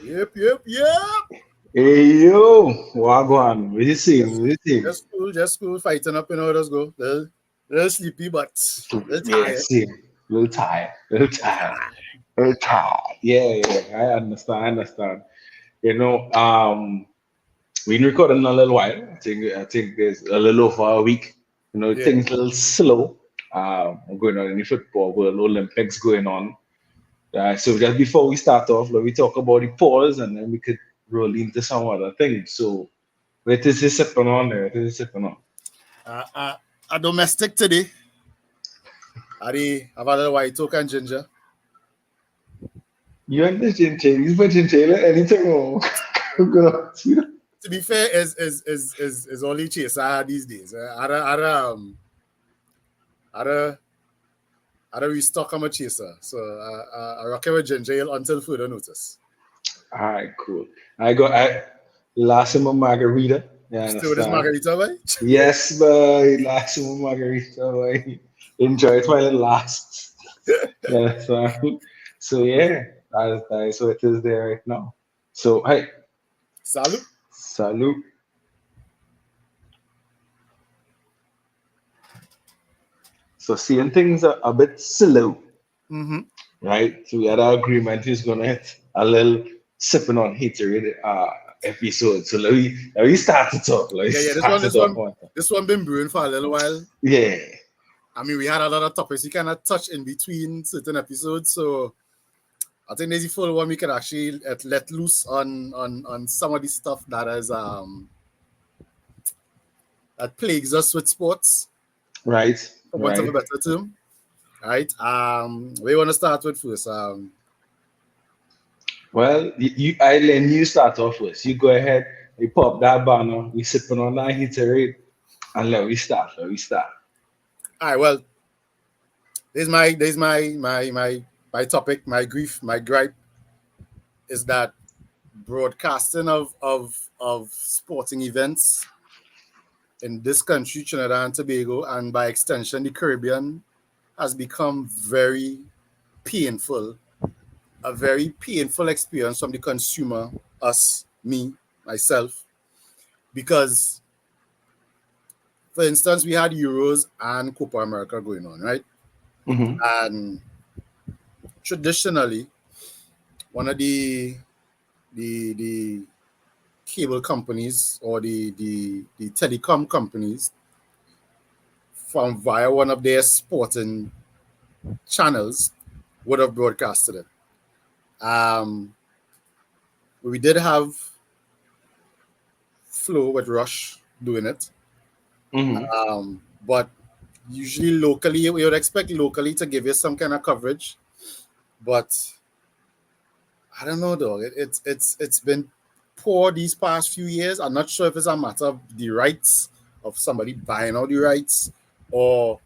Yep, yep, yep. Hey yo, Wagwan, what you see? What you see? Just cool, fighting up, Let's go. Little sleepy, but little Yeah, tired. see, little tired, little tired, little tired. Yeah, I understand, I understand. You know, we been recording a little while. I think there's a little over a week. Yeah. Things a little slow. Going on in the football world, Olympics going on. So just before we start off, let me talk about the pause, and then we could roll into some other things. So, what is this sipping on there? What is this sipping on? Uh, uh, a domestic today. I have a little white oak and ginger. You and the chinchilla, but chinchilla anything wrong. To be fair, is only chase I had these days. I had a restock on my chaser. So I rock it with ginger ale until further notice. All right, cool. I last summer margarita. You Still with this understand? margarita, right? Yes, boy. Last summer margarita, boy. Enjoy it while it lasts. You understand? So yeah, that's what it is there right now. So hey, Salute. salute. So seeing things are a bit slow, Mm-hmm. right? So we had our agreement is gonna hit a little sipping on Hateraid episode. So let me start to talk. Let me Yeah, yeah. This start one, to this talk one, one time. this one been brewing for a little while. Yeah. I mean, we had a lot of topics we kind of touch in between certain episodes, so I think there's a full one we can actually let loose on some of the stuff that is that plagues us with sports, Right. for want of a Right. better term. Right. We want to start with first. Well, I let you start off first. You go ahead, you pop that banner, we sipping on that Hateraid, and let we start. Let we start. All right. Well, there's my topic. My grief. My gripe is that broadcasting of sporting events in this country, Trinidad and Tobago, and by extension the Caribbean, has become very painful. A very painful experience from the consumer, us, me, myself, because, for instance, we had Euros and Copa America going on, right? Mm-hmm. And traditionally, one of the cable companies or the telecom companies from via one of their sporting channels would have broadcasted it. We did have Flow with Rush doing it, Mm-hmm. but usually locally, we would expect locally to give you some kind of coverage. But I don't know though. It's been poor these past few years. I'm not sure if it's a matter of the rights of somebody buying all the rights, or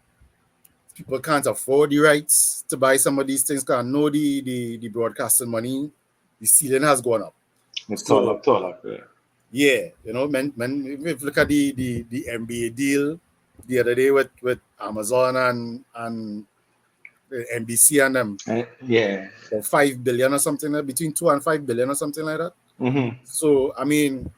people can't afford the rights to buy some of these things. Because I know the broadcasting money, the ceiling has gone up. It's So tall up. Yeah. yeah, if you look at the NBA deal the other day with Amazon and NBC and them Yeah. for 5 billion or something, between 2 and 5 billion or something like that. Mm-hmm. So I mean,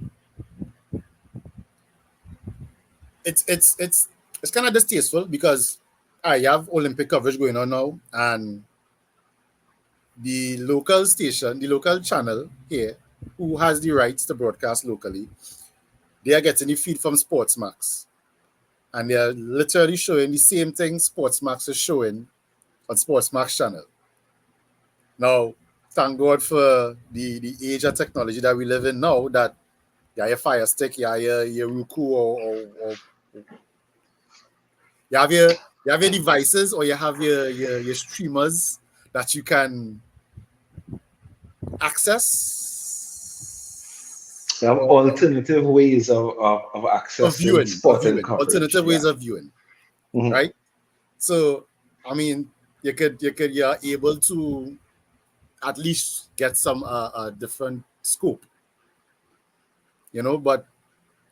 it's it's it's it's kind of distasteful because I have Olympic coverage going on now, and the local station, the local channel here, who has the rights to broadcast locally, they are getting the feed from Sportsmax, and they are literally showing the same thing Sportsmax is showing on Sportsmax channel. Now, thank God for the age of technology that we live in now, that your Fire Stick, your Roku, or you have your devices, or you have your streamers that you can access, We have or alternative ways of of accessing viewing, of sporting viewing, coverage. alternative Yeah. ways of viewing, Mm-hmm. right? So, I mean, you're able to at least get some different scope, but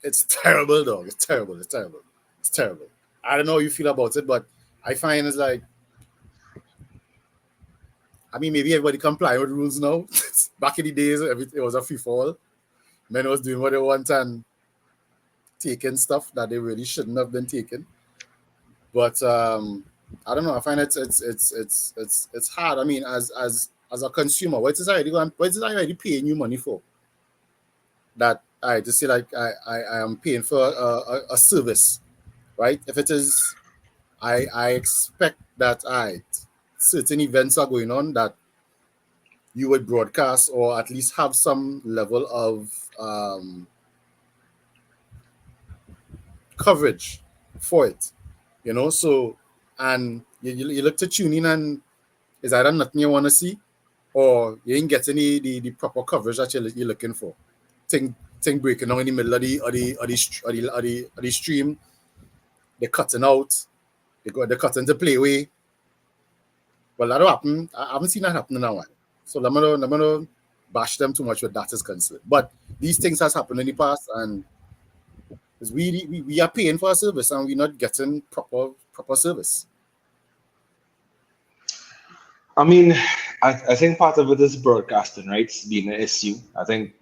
it's terrible, dog. It's terrible. It's terrible. It's terrible. I don't know how you feel about it, but I find it's like, I mean, maybe everybody comply with rules now, back in the days, it was a free fall. Men was doing what they want and taking stuff that they really shouldn't have been taking. But I don't know. I find it's hard. I mean, as a consumer, what is I already paying you money for? That I just say like I am paying for a service, right? If it is, I expect that certain events are going on that you would broadcast or at least have some level of coverage for it, you know. So, and you look to tune in and is either nothing you want to see or you ain't getting the proper coverage that you're looking for. Thing breaking down in the middle of the stream, they're cutting out, they're cutting to play away. Well, that'll happen. I haven't seen that happen in a while. So I'm gonna bash them too much with that is concerned. But these things has happened in the past, and we are paying for a service and we're not getting proper service. I mean, I think part of it is broadcasting, right? It's being an issue. I think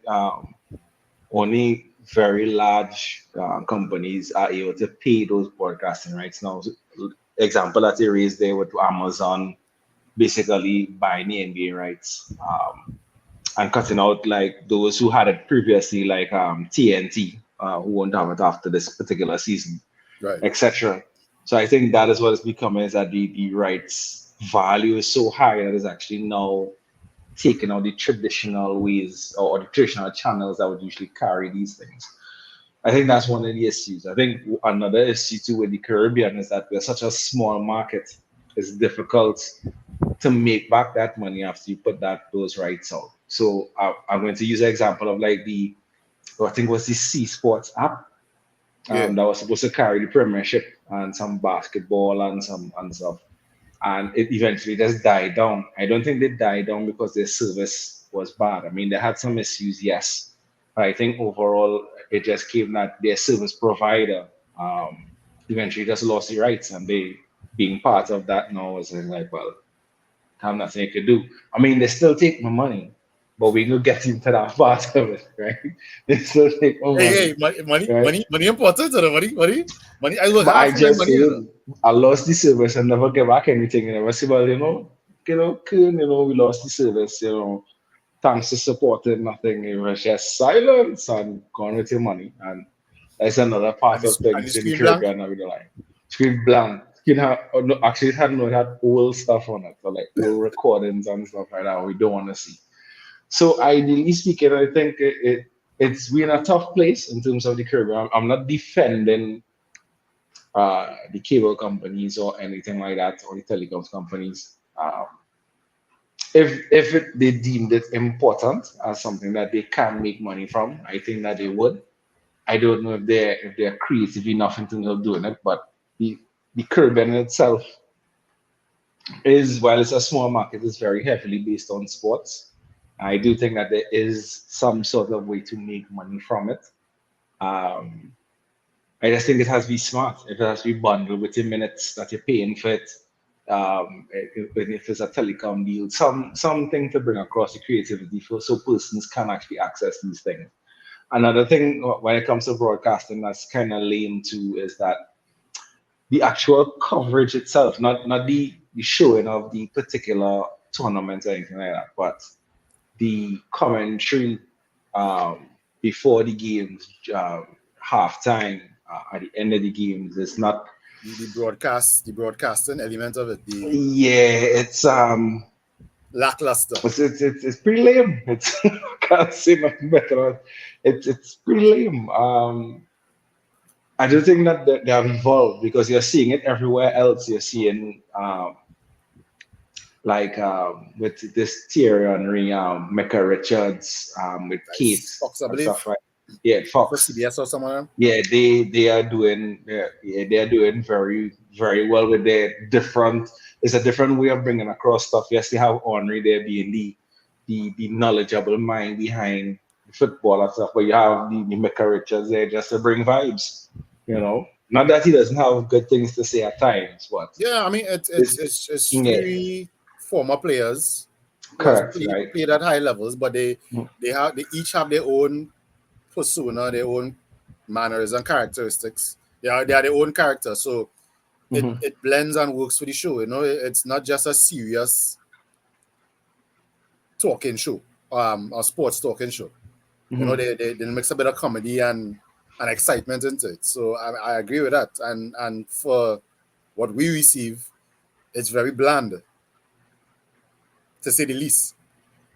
only very large companies are able to pay those broadcasting rights now. Example that they raised there with Amazon basically buying the NBA rights and cutting out like those who had it previously, like TNT, who won't have it after this particular season, Right. etc. So I think that is what it's becoming, is that the rights value is so high that it's actually now taking out the traditional ways or the traditional channels that would usually carry these things. I think that's one of the issues. I think another issue too with the Caribbean is that we're such a small market. It's difficult to make back that money after you put those rights out. So I'm going to use an example of like I think it was the C Sports app that was supposed to carry the Premiership and some basketball and stuff. And it eventually just died down. I don't think they died down because their service was bad. I mean, they had some issues, yes. But I think overall, it just came that their service provider eventually just lost the rights, and they, being part of that now, was like, well, have nothing you could do. I mean, they still take my money, but we will get into that part of it, right? They still take my money. Hey, money important, money. I work But hard I for my just money. said, I lost the service and never get back anything. And I was say, well, Kern, we lost the service, thanks to supporting nothing. It was just silence and gone with your money. And that's another part of things in the Caribbean that we don't like. Screen blank. Actually, it had old stuff on it, so like old recordings and stuff like that we don't want to see. So ideally speaking, I think it's we're in a tough place in terms of the Caribbean. I'm not defending the cable companies or anything like that, or the telecoms companies. If they deemed it important as something that they can make money from, I think that they would. I don't know if they're creative enough in terms of doing it, but the Caribbean itself is, while it's a small market, is very heavily based on sports. I do think that there is some sort of way to make money from it. I just think it has to be smart. It has to be bundled with the minutes that you're paying for it. If it's a telecom deal, something to bring across the creativity so persons can actually access these things. Another thing when it comes to broadcasting that's kind of lame too is that the actual coverage itself, not the showing of the particular tournament or anything like that, but the commentary before the games, halftime, at the end of the games, it's not the broadcasting element of it. It's lackluster. It's pretty lame. I can't say nothing better. It's pretty lame. I do think that they have evolved because you're seeing it everywhere else. You're seeing with this Thierry Henry, Mecca Richards, with Kate Fox, I and believe. stuff like yeah, Fox. CBS or someone. Yeah, they are doing they are doing very very well with their different. It's a different way of bringing across stuff. Yes, they have Henry there being the knowledgeable mind behind football and stuff, but you have the Mecca Richards there just to bring vibes. Not that he doesn't have good things to say at times, but yeah, I mean it's three former players players Correct, right? played at high levels, but Mhm. they each have their own persona, their own manners and characteristics. They are their own character, so Mhm. it blends and works for the show. You know, it's not just a serious talking show, a sports talking show. You know, Mhm. they mix a bit of comedy and excitement into it. So I agree with that. And for what we receive, it's very bland, to say the least.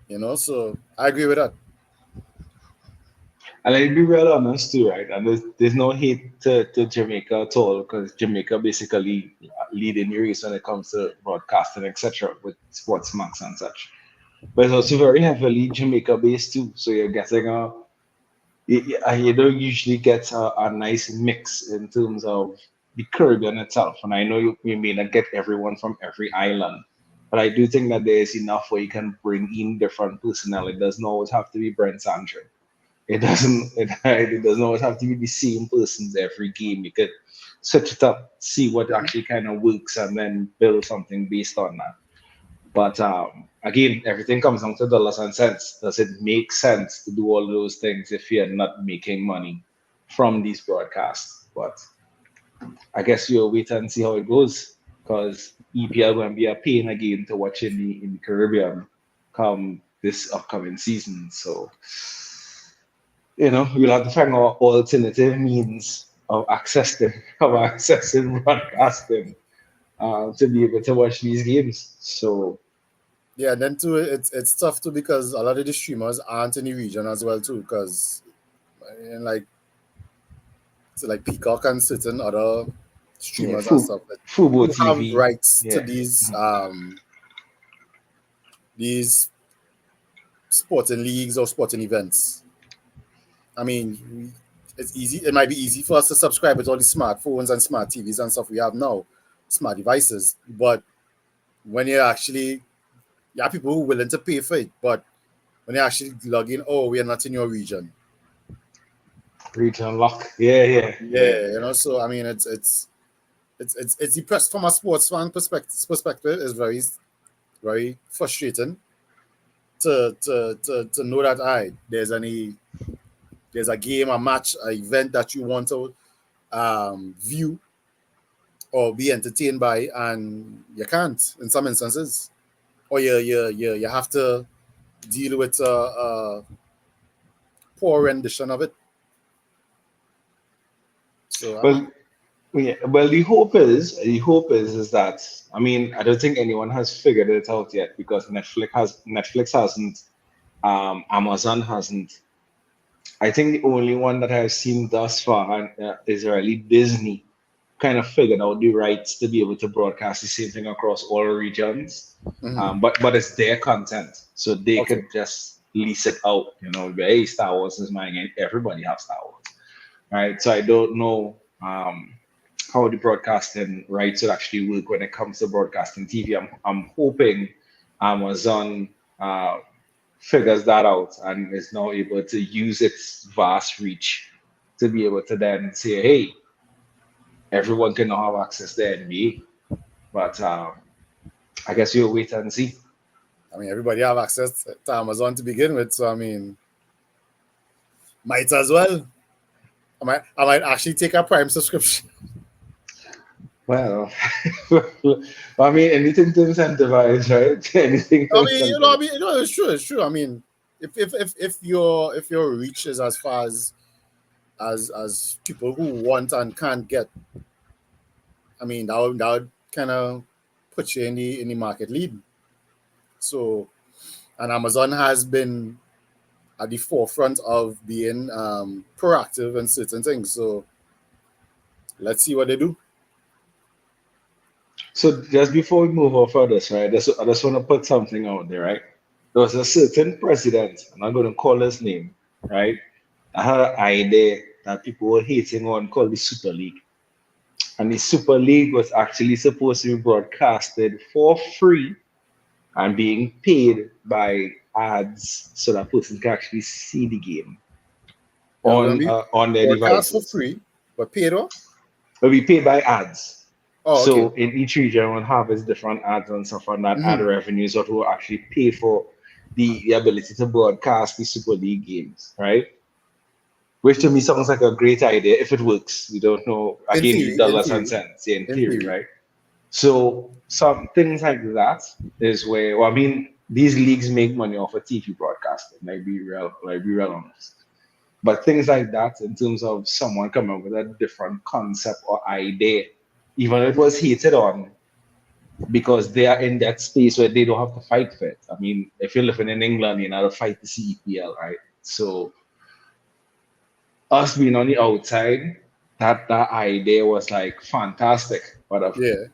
You know, so I agree with that. And I'll be real honest too, right? And there's no hate to Jamaica at all, because Jamaica basically leading the race when it comes to broadcasting, etc., with sports max and such. But it's also very heavily Jamaica based too. So you're getting you don't usually get a nice mix in terms of the Caribbean itself. And I know you may not get everyone from every island, but I do think that there is enough where you can bring in different personnel. It doesn't always have to be Brent Sandra. It doesn't always have to be the same persons every game. You could switch it up, see what actually kind of works, and then build something based on that. But again, everything comes down to dollars and cents. Does it make sense to do all those things if you're not making money from these broadcasts? But I guess you'll wait and see how it goes, because EPL going to be a pain again to watch in the Caribbean come this upcoming season. So we'll have to find out alternative means of accessing broadcasting to be able to watch these games. So Yeah, and then too, it's tough too because a lot of the streamers aren't in the region as well too. Because like so like Peacock and certain other yeah, streamers and stuff that Fubo do have TV, rights to yeah. these sporting leagues or sporting events. I mean, it's easy. It might be easy for us to subscribe with all the smartphones and smart TVs and stuff we have now, smart devices. But when you actually, you have people who are willing to pay for it, but when you actually log in, oh, we are not in your region. Regional lock, yeah. Yeah, you know. So I mean, it's depressed from a sports fan perspective. It's very frustrating to know that there's a game, a match, an event that you want to view or be entertained by, and you can't in some instances, or you have to deal with a poor rendition of it. So I Well, mean, yeah. Well, the hope is that, I mean, I don't think anyone has figured it out yet, because Netflix hasn't, Amazon hasn't. I think the only one that I've seen thus far is really Disney kind of figured out the rights to be able to broadcast the same thing across all regions. mhm. But it's their content, so they Okay. could just lease it out. Hey, Star Wars is mine, and everybody has Star Wars, right? So I don't know how the broadcasting rights would actually work when it comes to broadcasting TV. I'm hoping Amazon figures that out and is now able to use its vast reach to be able to then say, hey, everyone can now have access to NBA. But I guess you'll wait and see. I mean, everybody have access to Amazon to begin with, so I mean, might as well. I might actually take a Prime subscription. Well, I mean, anything to incentivize, right? Anything to I mean, incentivize. it's true, it's true. I mean, if your reach is as far as people who want and can't get, I mean, that would kind of put you in the market lead. So, and Amazon has been at the forefront of being proactive in certain things. So, let's see what they do. So just before we move on further, right? I just want to put something out there, right? There was a certain president, I'm not going to call his name, right? I had an idea that people were hating on called the Super League. And the Super League was actually supposed to be broadcasted for free and being paid by ads, so that person can actually see the game It was gonna be on their broadcast for devices. free, but paid off. But we paid by ads. Oh, okay. So in each region, we'll have its different ads and stuff, and that ad Hmm. revenues what will actually pay for the ability to broadcast the Super League games, right? Which to me sounds like a great idea if it works. We don't know. Again, the In dollars and theory, cents, yeah, in in theory, theory. right? So some things like that is where, well, I mean, these leagues make money off of TV broadcasting. Like be real honest. But things like that, in terms of someone coming up with a different concept or idea, even if it was hated on, because they are in that space where they don't have to fight for it. I mean, if you're living in England, you're not to fight the CEPL, right? So us being on the outside, that idea was like fantastic. But Yeah,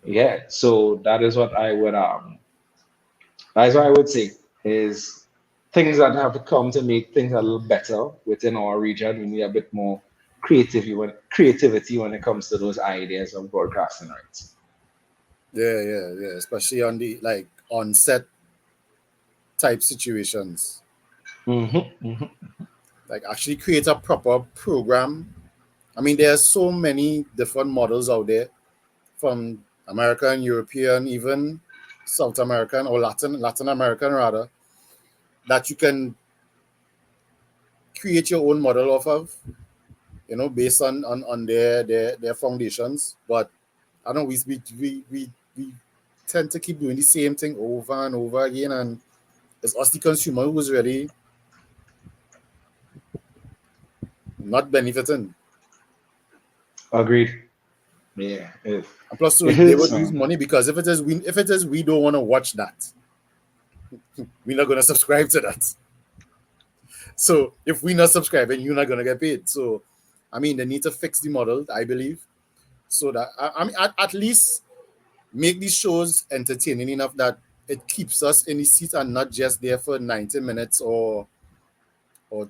yeah, so that is what I would say is things that have to come to make things a little better within our region. We need a bit more creativity when it comes to those ideas of broadcasting rights. yeah. Especially on the like on set type situations. Hmm. Like actually create a proper program. I mean, there are so many different models out there from American, European, even South American or Latin American rather, that you can create your own model off of, based on their foundations. But I don't know, we tend to keep doing the same thing over and over again, and it's us the consumer who's really not benefiting. Agreed. Yeah, And plus, so it they hurts, would lose man. money because if it is we don't want to watch that, we're not gonna subscribe to that. So if we're not subscribing, you're not gonna get paid. So I mean, they need to fix the model, I believe, so that I mean at least make these shows entertaining enough that it keeps us in the seat and not just there for 90 minutes or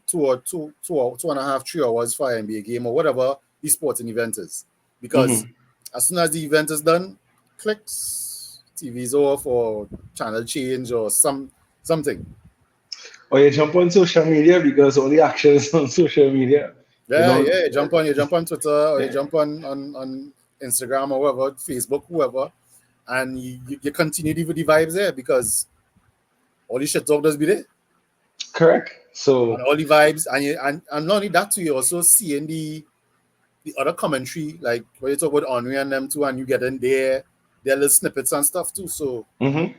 two and a half, 3 hours for an NBA game or whatever the sporting event is. Because Hmm. as soon as the event is done, clicks, TV's off or channel change or something. Or you jump on social media because all the action is on social media. You Yeah, know, yeah. You jump on Twitter or you yeah, jump on Instagram or whatever, Facebook, whoever, and you continue the vibes there because all the shit talk does be there. correct. And So, all the vibes and not only that too, you also seeing the other commentary, like when you talk about Henri and them too, and you get in their little snippets and stuff too. mhm.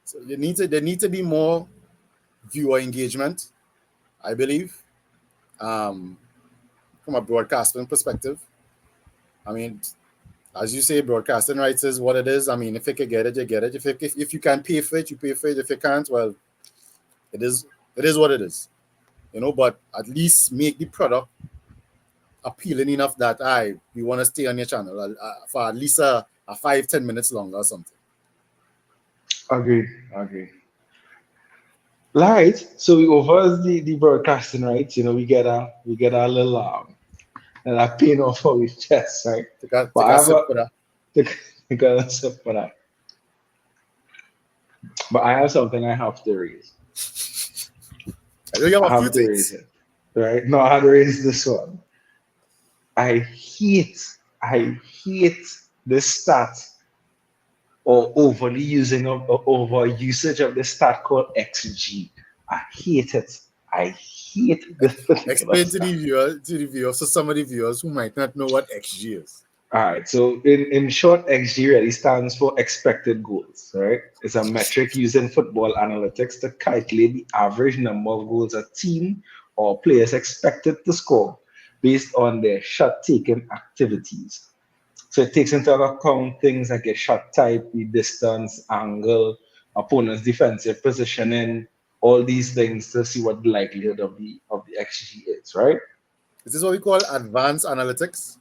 So there need to be more viewer engagement, I believe, um, from a broadcasting perspective. I mean, as you say, broadcasting rights is what it is. I mean, if you can get it, you get it. If you can pay for it, you pay for it. If you can't, well, it is what it is. But at least make the product appealing enough that we want to stay on your channel for at least a 5-10 minutes longer or something. Agreed. Agreed. Right. So we over the broadcasting rights. We get a little and I pain off our chest, right? But Take I a have sip a for that. take a sip for that. But I have something I have to raise. I know you have I a few have to raise things. it. Right? No, I had to raise this one. I hate, I hate this stat or overly using of or over usage of this stat called XG. I hate it. I hate this particular Explain to stat. the viewers, so some of the viewers who might not know what XG is. All right. So in short, XG really stands for expected goals, right? It's a metric used in football analytics to calculate the average number of goals a team or players expected to score based on their shot taking activities. So it takes into account things like a shot type, the distance, angle, opponent's defensive positioning, all these things to see what the likelihood of the XG is, right? This is what we call advanced analytics.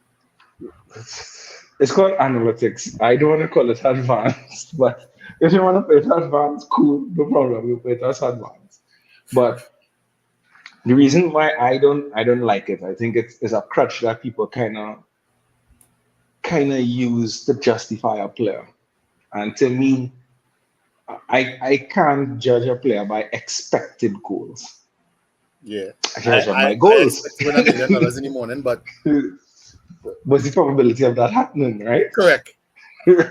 It's called analytics. I don't want to call it advanced, but if you want to play it advanced, cool, no problem. We play it as advanced. But the reason why I don't like it, I think it's a crutch that people kind of use to justify a player. And to me, I can't judge a player by expected goals. Yeah. I I, judge them I, by I goals. expect to win $1 million in the morning, but What's the probability of that happening, right? correct.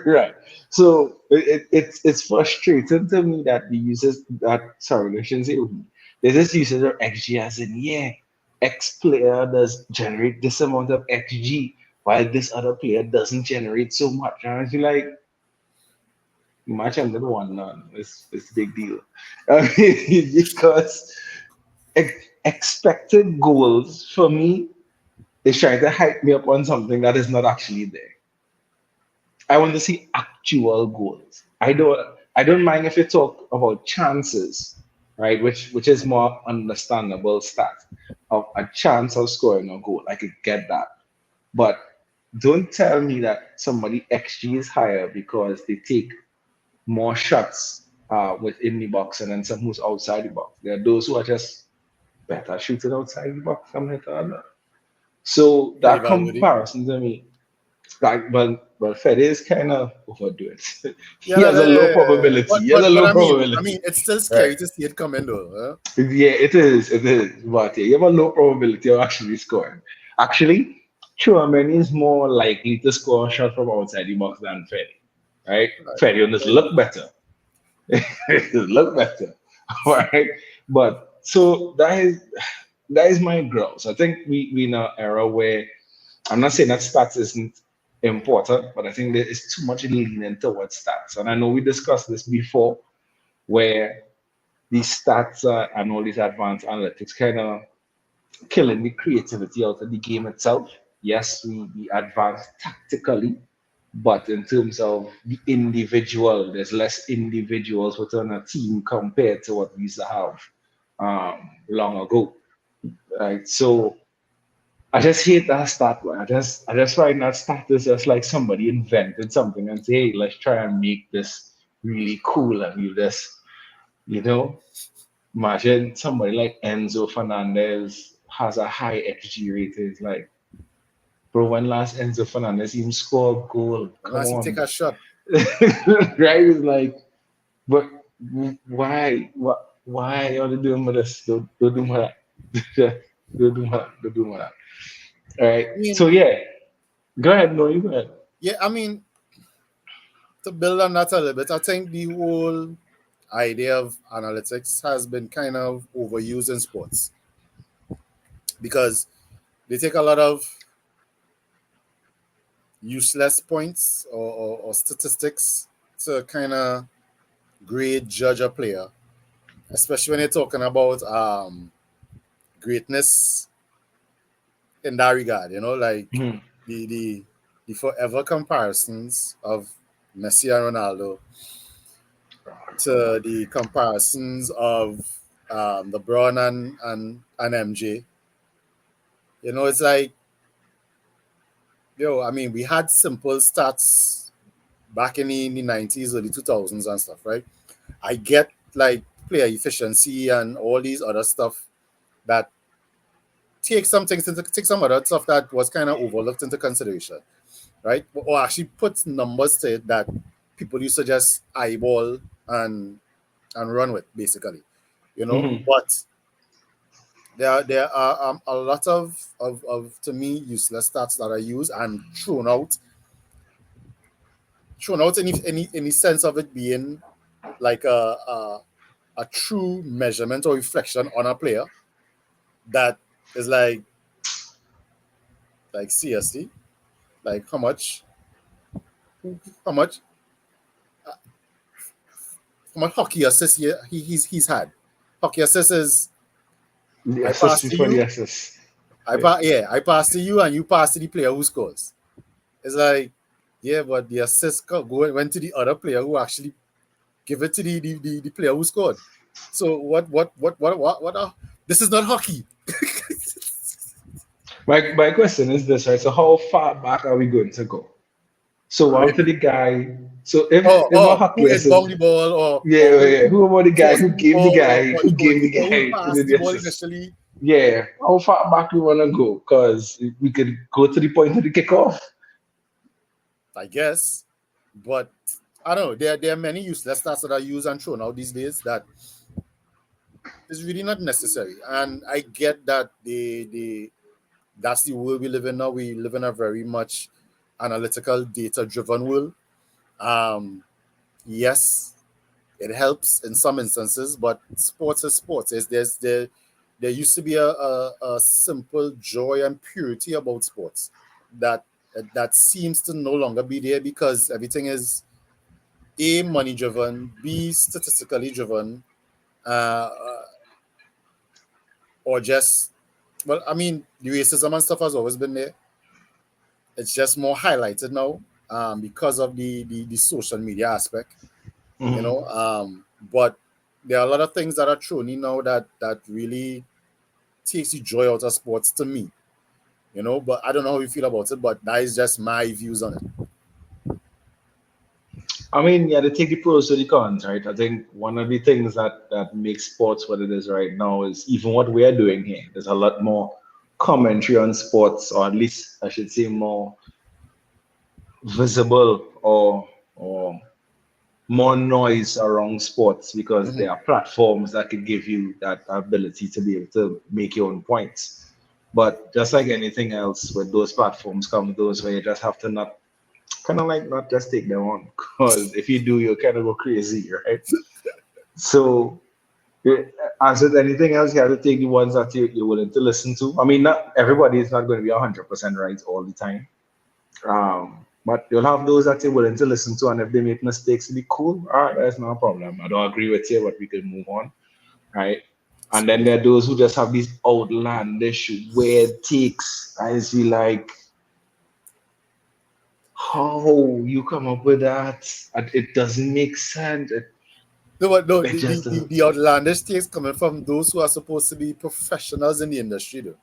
Right. So it's frustrating to me that the users that sorry, I shouldn't say we. There's this usage of XG as in yeah, X player does generate this amount of XG while this other player doesn't generate so much. And I feel like match ended 1-0. It's a big deal. I mean, because expected goals for me is trying to hype me up on something that is not actually there. I want to see actual goals. I don't mind if you talk about chances, right? Which is more understandable stat of a chance of scoring a goal. I could get that. But don't tell me that somebody XG is higher because they take more shots within the box and then some who's outside the box. There are those who are just better shooting outside the box. Something like that. So Very that valid. comparison to me like, but Fed is kind of overdo it. Yeah, He has a low probability. He has a but low I probability. mean, it's still Right. scary to see it coming though. Huh? Yeah, it is. It is. But yeah, you have a low probability of actually scoring. Actually, Chouameni is more likely to score a shot from outside the box than Fede. Right? Fede on this Fair enough. look better. Look better. All right. But so that is my grouse. I think we in an era where I'm not saying that stats isn't important, but I think there is too much leaning towards stats. And I know we discussed this before, where these stats and all these advanced analytics kind of killing the creativity out of the game itself. Yes, we advance tactically, but in terms of the individual, there's less individuals within a team compared to what we used to have long ago. Right. So I just hate that stat. Man. I just find that stat is just like somebody invented something and say, hey, let's try and make this really cool and you just, you know, imagine somebody like Enzo Fernandez has a high XG rating. It's like, bro, when last Enzo Fernandez even scored a goal? Come Unless you take on. a shot. Right? It's like, but why? Why are they doing with this? Don't do with that. Don't do with that. Don't do with that. All right. I mean, So yeah, go ahead. No, you go ahead. yeah, I mean, to build on that a little bit, I think the whole idea of analytics has been kind of overused in sports because they take a lot of useless points or statistics to kind of grade, judge a player, especially when you're talking about greatness in that regard. You know, like Mhm. the the the forever comparisons of Messi and Ronaldo to the comparisons of LeBron and MJ. You know, it's like, I mean, we had simple stats back in the 90s, early 2000s and stuff, right? I get like player efficiency and all these other stuff that take some other stuff that was kind of overlooked into consideration, right? Or actually put numbers to it that people used to just eyeball and run with, basically, Mhm. But there are a lot of to me useless stats that are used and thrown out any sense of it being like a true measurement or reflection on a player that is like seriously, like how much how much hockey assists he's had. Hockey assists is The I assist pass to before the you, assist. Yeah. I pass to you and you pass to the player who scores. It's like, yeah, but the went to the other player who actually give it to the player who scored. So this is not hockey. My question is this, right? So how far back are we going to go? So Right? after the guy, so if a hockey Who inbound assist, the ball yeah, or yeah, who about the who guy forced who the gave the ball guy or who the gave the goalkeeper who guy to do passed the the ball assist? initially. Yeah, how far back we wanna go? Cause we could go to the point of the kickoff. I guess. But I don't know. There are many useless stats that are used and thrown out these days that is really not necessary. And I get that that's the world we live in now. We live in a very much analytical, data driven world. Um, yes, it helps in some instances, but sports is sports. There used to be a simple joy and purity about sports that that seems to no longer be there because everything is A, money driven, B, statistically driven, or just, well, I mean, the racism and stuff has always been there. It's just more highlighted now because of the social media aspect, you Mhm. know. But there are a lot of things that are thrown in now that really takes the joy out of sports to me, you know. But I don't know how you feel about it, but that is just my views on it. I mean, yeah, they take the pros to the cons, right? I think one of the things that makes sports what it is right now is even what we are doing here. There's a lot more commentary on sports, or at least I should say more visible or more noise around sports because Mhm. there are platforms that could give you that ability to be able to make your own points. But just like anything else, with those platforms come those where you just have to not kind of like not just take them on because if you do, you'll kind of go crazy, right? So, eh, as with anything else, you have to take the ones that you're willing to listen to. I mean, not everybody is not going to be 100% right all the time. But you'll have those that you're willing to listen to, and if they make mistakes, it'll be cool. All right, that's no problem. I don't agree with you, but we can move on, right? And then there are those who just have these outlandish, weird takes. I just feel like, how you come up with that? It doesn't make sense. No, but no, It just doesn't. the outlandish takes coming from those who are supposed to be professionals in the industry, though.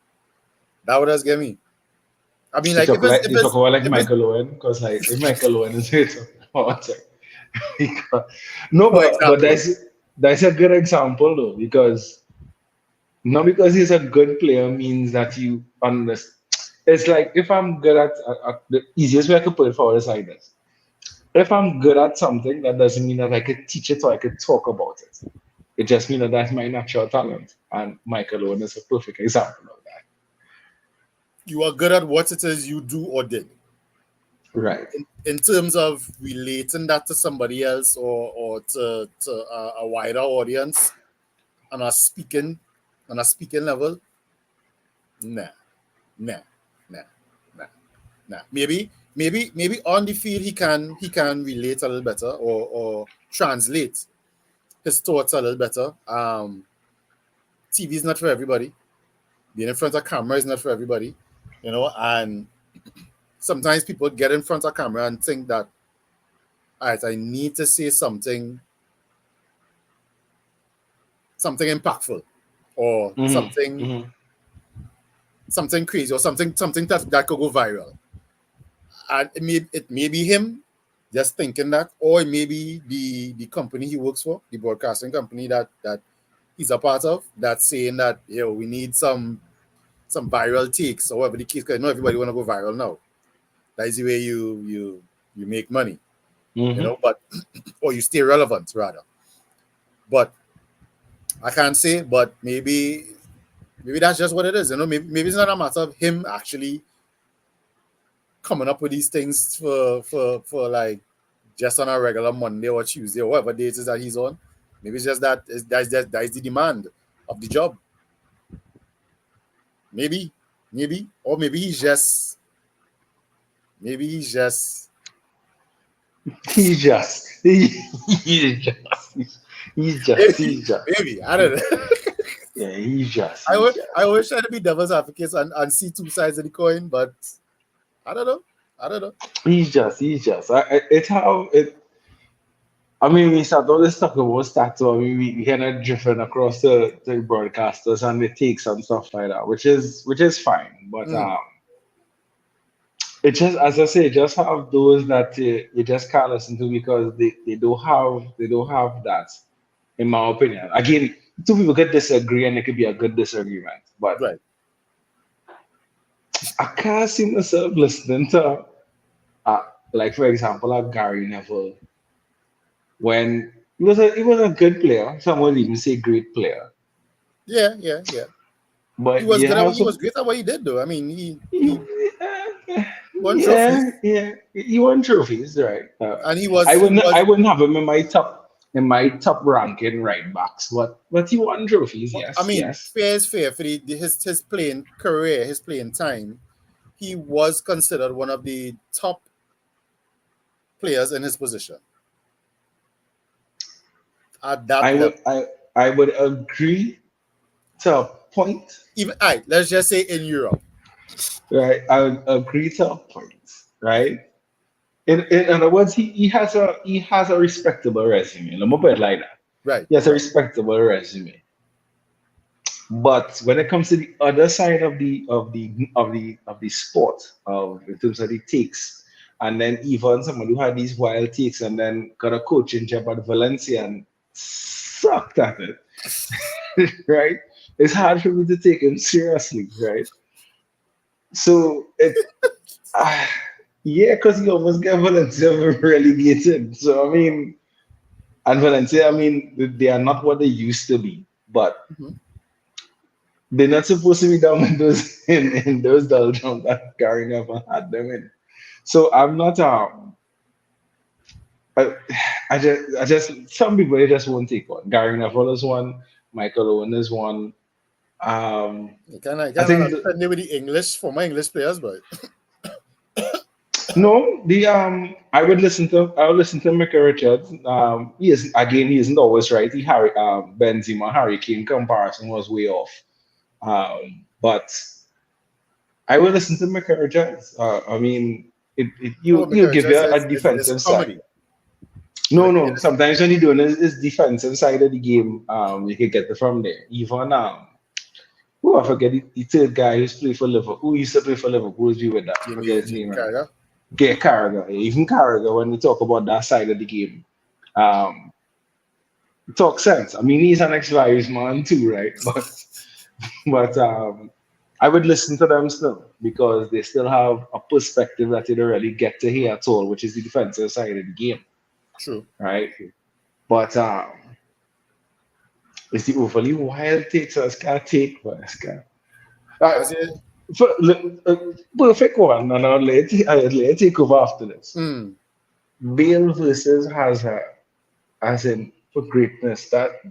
That would just get me. I mean, like You talk about like if it's Michael Owen, because like if Michael Owen is here talking about it. because- No, for but example, that's a good example though, because not because he's a good player means that you understand. It's like if I'm good at the easiest way I could put it forward is like this. If I'm good at something, that doesn't mean that I could teach it or I could talk about it. It just means that that's my natural talent. And Michael Owen is a perfect example of that. you are good at what it is you do or did. Right. In terms of relating that to somebody else or to a wider audience on a speaking level, nah, nah, nah, nah, nah. Maybe on the field he can relate a little better or translate his thoughts a little better. TV is not for everybody. Being in front of camera is not for everybody, you know. And sometimes people get in front of camera and think that, all right, I need to say something impactful or Mm-hmm. Mm-hmm. something crazy or something that could go viral. And it may be him just thinking that, or it may be the company he works for, the broadcasting company that he's a part of, that's saying that, we need some viral takes or whatever the case. Because not everybody want to go viral now. That is the way you make money, Mm-hmm. but or you stay relevant rather. But I can't say, but maybe that's just what it is. Maybe it's not a matter of him actually coming up with these things for like just on a regular Monday or Tuesday or whatever day it is that he's on. Maybe it's just that is the demand of the job. Maybe, or maybe he's just He's just, maybe he's just, maybe I don't know. yeah, I he's always, just. I always try to be devil's advocate and see two sides of the coin, but I don't know. I don't know. He's just. It's how it. I mean, we start all this talk about stats, so I mean, we kind of driven across the broadcasters and the takes and stuff like that, which is fine. But Mm, it just, as I say, just have those that you just can't listen to because they don't have that, in my opinion. Again, two people could disagree and it could be a good disagreement, but right. I can't see myself listening to, uh, like for example, a Gary Neville when he was a good player. Some would even say great player. Yeah, yeah, yeah. He But was you good at have he was some. great at what he did though. I mean, he won Yeah, trophies, yeah. He won trophies, right? and I he was. wouldn't have him in my top ranking right backs, but he won trophies. I Yes, mean, yes. fair is fair for his playing career, his playing time. He was considered one of the top players in his position at that I level. would I would agree to a point, Even I let's just say in Europe, right? I would agree to a point, right? In other words, he has a respectable resume. Let me put it like that. right, He has a right. respectable resume. But when it comes to the other side of the sport, of in terms of the takes, and then even someone who had these wild takes and then got a coaching job at Valencia and sucked at it, right? It's hard for me to take him seriously, right? So uh, yeah, because he almost got Valencia relegated. So I mean, and Valencia, I mean, they are not what they used to be, but Mhm. they're not supposed to be down in those doldrums that Gary never had them in. So I'm not I, I just some people they just won't take one. Gary Neville is one, Michael Owen is one. You I kind think of offend with the English for my English players, but no, the I would listen to Micah Richards. He isn't always right. He Harry Benzema Harry Kane comparison was way off. But I will listen to Micah Richards. I mean, oh, he'll Michael give you just a is defensive side. comedy. No, no. Sometimes when you're doing his defensive side of the game, you can get it from there. Even I forget the third guy who's played for Liverpool. Who used to play for Liverpool? Who's with that? I forget his Jamie name right now. Carragher. Yeah, Carragher. Yeah, even Carragher, when we talk about that side of the game, um, talk sense. I mean, he's an ex-Virus man too, right? But I would listen to them still because they still have a perspective that you don't really get to hear at all, which is the defensive side of the game, True. right? But it's the overly wild takes us can't take, but it's can. Uh, As it, uh, Perfect one, and I'll let you take over after this. mm, Bale versus Hazard, as in for greatness. That's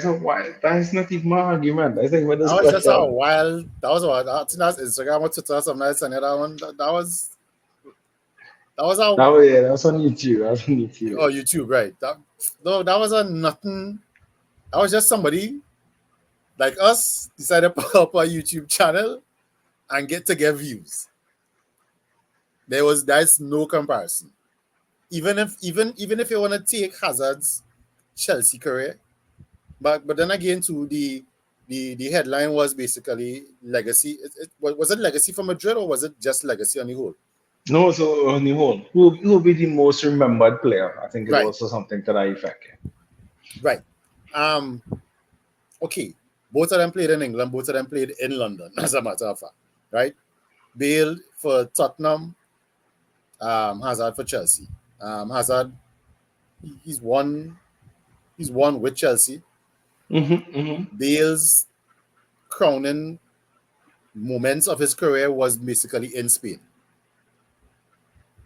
a wild. That's not even my argument. That's not even a that was just a discussion. wild. That was what I think that's Instagram or Twitter or something. I sent you that one. That was a That was on YouTube. That was on YouTube. oh YouTube right. That no, that was a nothing. That was just somebody like us decided to put up a YouTube channel and get views. There's no comparison. Even if you want to take Hazard's Chelsea career, but then again too the headline was basically legacy. Was it legacy for Madrid or was it just legacy on the whole? No, so on the whole, who will be the most remembered player? I think it Right, was something to that effect. right. Um, okay. Both of them played in England. Both of them played in London, as a matter of fact. Right. Bale for Tottenham. Hazard for Chelsea. Hazard, he's won. He's won with Chelsea. Mm-hmm. Bale's crowning moments of his career was basically in Spain,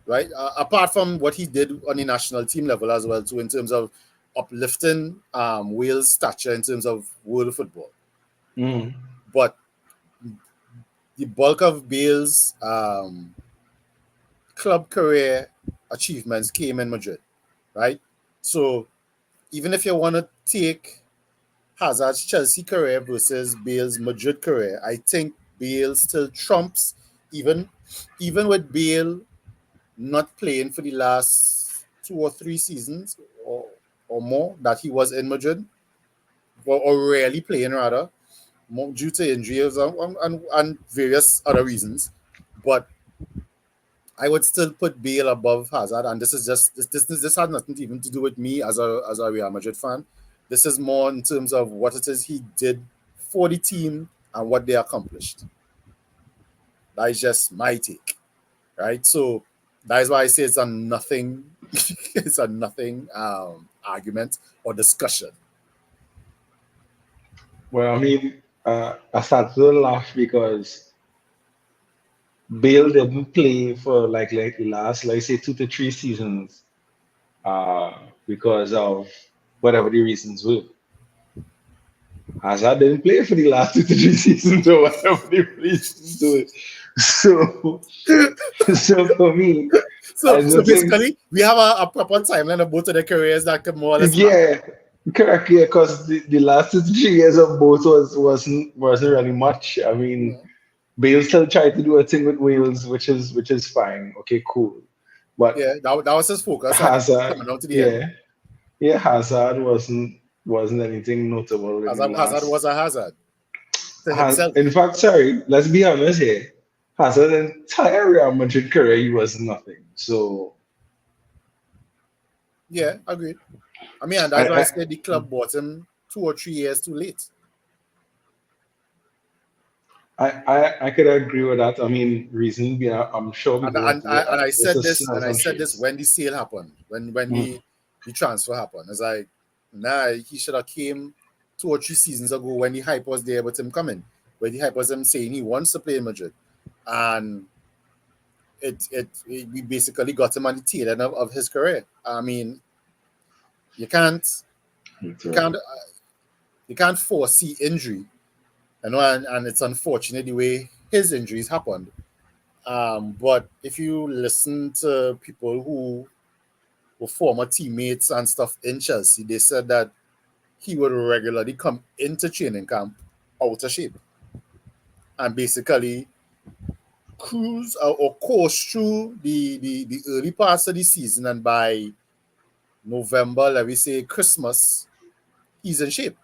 right? Apart from what he did on the national team level as well, too, in terms of uplifting Wales' stature in terms of world football. Mm-hmm. But the bulk of Bale's club career achievements came in Madrid, right? So even if you want to take Hazard's Chelsea career versus Bale's Madrid career, I think Bale still trumps even even with Bale not playing for the last 2 or 3 seasons or more that he was in Madrid, or rarely playing rather, more due to injuries and various other reasons. But I would still put Bale above Hazard, and this is just this has nothing even to do with me as a Real Madrid fan. This is more in terms of what it is he did for the team and what they accomplished. That is just my take, right? So that is why I say it's a nothing, it's a nothing argument or discussion. Well, I mean, I started to laugh because Bale didn't play for like the last, like say, 2 to 3 seasons, because of whatever the reasons were. Hazard didn't play for the last 2 to 3 seasons or whatever the reasons were. So, so for me, So, I so just think, basically, we have a proper timeline of both of their careers that could more or less map. yeah, correct, yeah, because the last 2 to 3 years of both wasn't really much. I mean, Yeah, Bale still tried to do a thing with Wales, which is fine. Okay, cool. But yeah, that was his focus at Hazard, coming down to the end. yeah, yeah, Hazard wasn't anything notable in the Hazard was last. a hazard to himself. In fact, sorry, let's be honest here. Hazard's entire Real Madrid career, he was nothing. So Yeah, agreed. I mean, and that's why I I, said the club bought him 2 or 3 years too late. I could agree with that. I mean, reason being, I'm sure we And go and, into I- it. and I It's said a this, and snares I and said this shades. when the sale happened, when Mm. the transfer happened. It's like, nah, he should have came 2 or 3 seasons ago when the hype was there with him coming, where the hype was him saying he wants to play in Madrid, and we basically got him on the tail end of his career. I mean, you can't It's you right. can't you can't foresee injury, and it's unfortunate the way his injuries happened. But if you listen to people who were former teammates and stuff in Chelsea, they said that he would regularly come into training camp out of shape and basically cruise or course through the early parts of the season. And by November, let me say Christmas, he's in shape.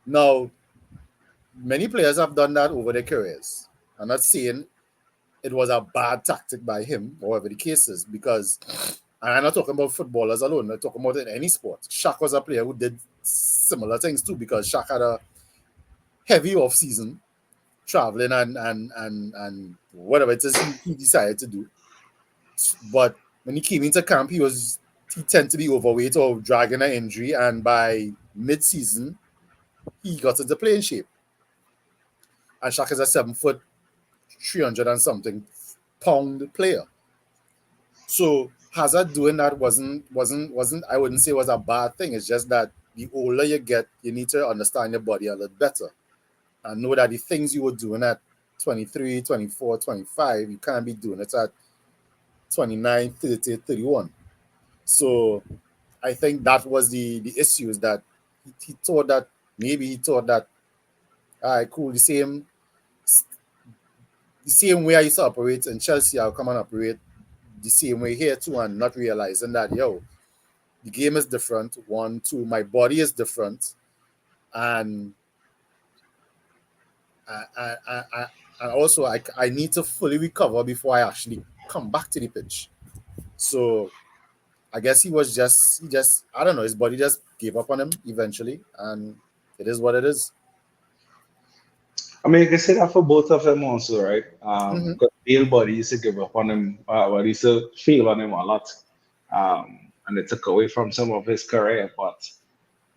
Now, many players have done that over their careers. I'm not saying it was a bad tactic by him, or whatever the case is, because and I'm not talking about footballers alone, I'm talking about in any sport. Shaq was a player who did similar things too, because Shaq had a heavy off season traveling and whatever it is he decided to do. But when he came into camp, he tended to be overweight or dragging an injury, and by mid season he got into playing shape. And Shaq is a 7 foot 300 and something pound player. So Hazard doing that wasn't I wouldn't say was a bad thing. It's just that the older you get, you need to understand your body a little better and know that the things you were doing at 23, 24, 25, you can't be doing it at 29, 30, 31. So I think that was the issue, is that he thought that maybe he thought that, all right, cool, the same way I used to operate in Chelsea, I'll come and operate the same way here too, and not realizing that, the game is different. One, two, my body is different, and and also I need to fully recover before I actually come back to the pitch. So I guess he just I don't know, his body just gave up on him eventually, and it is what it is. I mean, you can say that for both of them also, right? Mm-hmm. Because Bale body used to give up on him, well, he used to fail on him a lot, and it took away from some of his career. But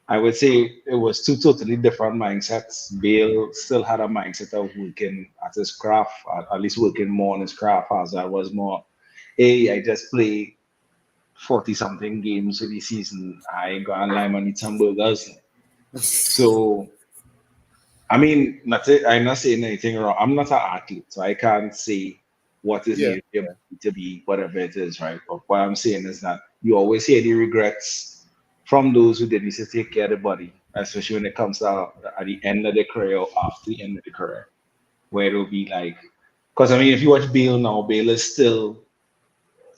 I would say it was two totally different mindsets. Bale still had a mindset of working at his craft, at least working more on his craft. As I was more, hey, I just play 40 something games for the season. I ain't gonna lie, man, eat some burgers. So, I mean, I'm not saying anything wrong. I'm not an athlete, so I can't say what is Yeah, needed yeah, to be whatever it is, right? But what I'm saying is that you always hear the regrets from those who didn't used to take care of the body, especially when it comes to at the end of the career or after the end of the career, where it'll be like, because I mean, if you watch Bale now, Bale still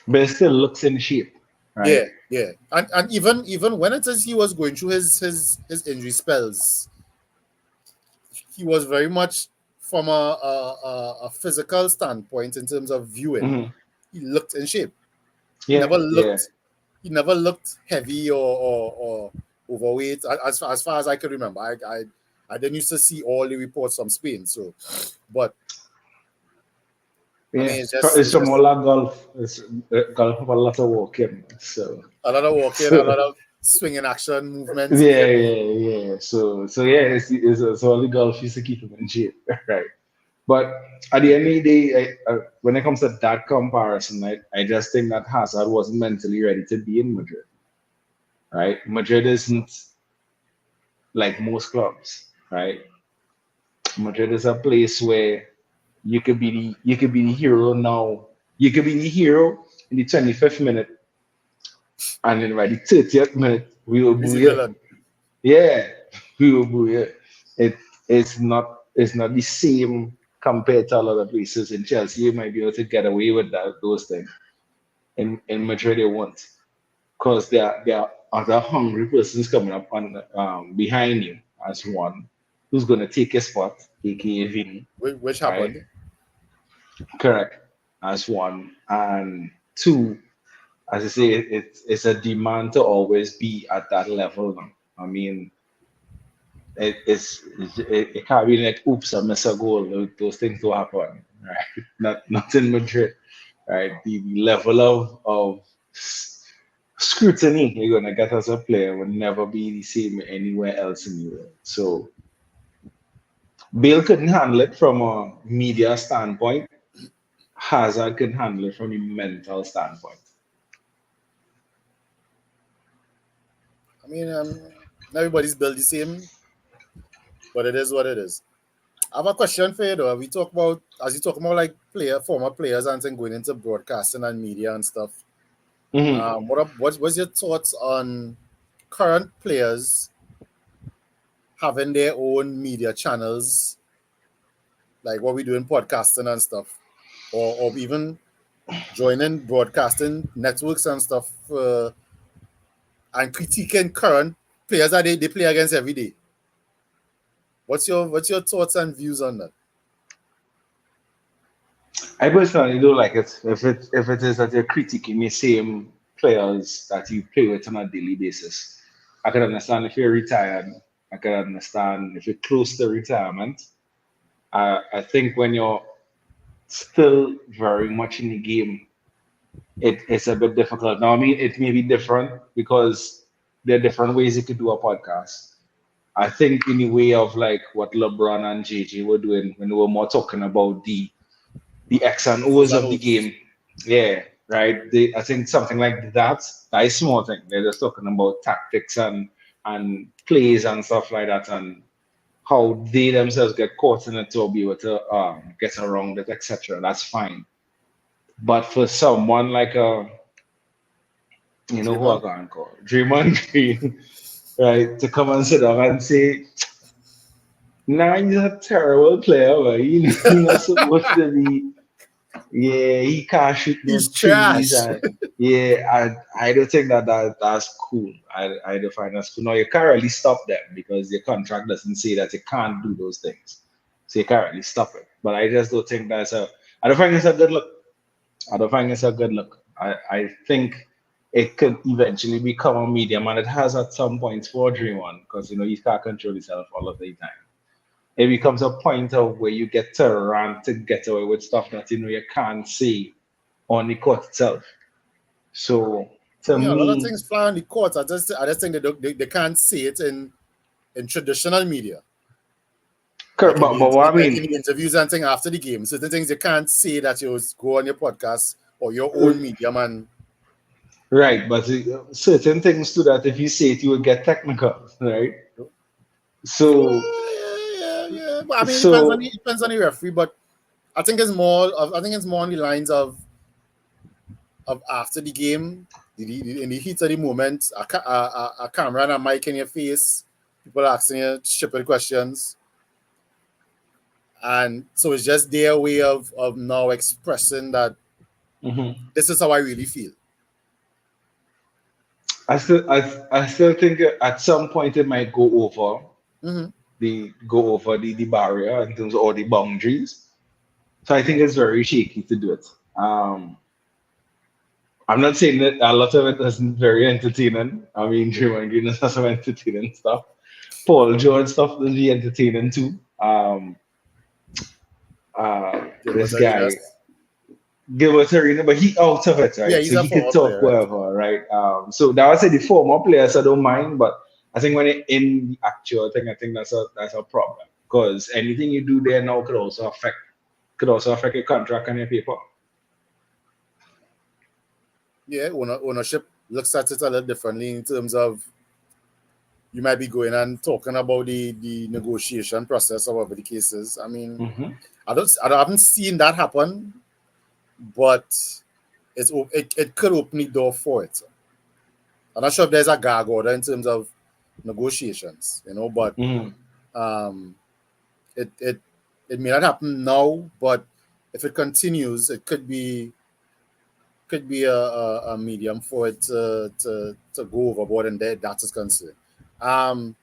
looks in shape, right? yeah, yeah. And even when it is he was going through his injury spells, he was very much from a physical standpoint in terms of viewing. Hmm. He looked in shape. He Yeah, never yeah. looked he never looked heavy or overweight. As far as I can remember, I didn't used to see all the reports from Spain. So, but I Yeah, mean, it's it's from just all that golf. It's golf have a lot of walking. So, a lot of walking, a so lot of swinging action movements. yeah, Yeah, yeah, yeah. So yeah, it's all the golf used to keep him in shape, right? But at the end of the day, when it comes to that comparison, I just think that Hazard wasn't mentally ready to be in Madrid, right? Madrid isn't like most clubs, right? Madrid is a place where you could be the hero now. You could be the hero in the 25th minute, and then by the 30th minute, we will boo Easy you. villain. Yeah, we will boo you. It it's not the same compared to a lot of places in Chelsea. You might be able to get away with those things. In Madrid, they won't, because there are other hungry persons coming up on behind you as one who's gonna take your spot, aka Vini, Which right? happened. Correct, as one, and two, as I say, it's a demand to always be at that level now. I mean, it can't be like oops, I miss a goal. Those things do happen, right? Not in Madrid, right? The level of scrutiny you're gonna get as a player will never be the same anywhere else in the world. So Bale couldn't handle it from a media standpoint. Hazard can handle it from a mental standpoint. I mean, everybody's built the same, but it is what it is. I have a question for you though. We talk about as you talk about like former players and things going into broadcasting and media and stuff. Mhm. What's your thoughts on current players having their own media channels, like what we do in podcasting and stuff, or even joining broadcasting networks and stuff, and critiquing current players that they play against every day? What's your thoughts and views on that? I personally do like it if it is that you're critiquing the same players that you play with on a daily basis. I can understand if you're retired. I can understand if you're close to retirement. I think when you're still very much in the game, it's a bit difficult. Now, I mean, it may be different because there are different ways you could do a podcast. I think in the way of like what LeBron and JJ were doing when they were more talking about the X and Is O's that of the O's? game. Yeah, right. I think something like that is small thing. They're just talking about tactics and plays and stuff like that, and how they themselves get caught in it to be able to get around it, etc. That's fine. But for someone like who I Draymond? can call Draymond Green, right, to come and sit down and say, "Nah, he's a terrible player, but he's not supposed to be. Yeah, he can't shoot no He's threes, trash. and yeah, I don't think that's cool. I don't find that's cool. No, you can't really stop them because your contract doesn't say that you can't do those things, so you can't really stop it. But I just don't think I don't think it's a good look. I don't think it's a good look. I think it could eventually become a medium, and it has at some points for Dream because you can't control yourself all of the time. It becomes a point of where you get to rant to get away with stuff that you can't see on the court itself. So I to mean, a lot of me, things fly on the court. I just think they can't see it in traditional media, like in but what I in mean, the interviews and thing after the game. Certain things you can't say that you go on your podcast or your own medium and right? But certain things to that, if you say it, you will get technical, right? So yeah. But I mean, so it depends on the referee. But I think it's more on the lines of after the game, in the heat of the moment, a camera and a mic in your face, people asking you stupid questions, and so it's just their way of now expressing that mhm. this is how I really feel. I still think at some point it might Mm-hmm. go over the barrier in terms of all the boundaries. So I think it's very shaky to do it. I'm not saying that a lot of it isn't very entertaining. I mean, Draymond Green has some entertaining stuff. Paul George stuff will be entertaining too. Gilbert This guy Arenas. Gilbert Arena, but he out of it, Yeah, right? he's So a he could former talk player, right? whatever, right? So that was the former players I don't mind, but I think when it in the actual thing, I think that's a problem because anything you do there now could also affect could also affect your contract and your paper. Yeah, ownership looks at it a little differently in terms of you might be going and talking about the negotiation process or whatever the case is. I mean, Mm-hmm. I haven't seen that happen, but it could open the door for it. I'm not sure if there's a gag order in terms of negotiations, but Mm-hmm. um, it it may not happen now, but if it continues, it could be a medium for it to go overboard, and that is concerned. Um,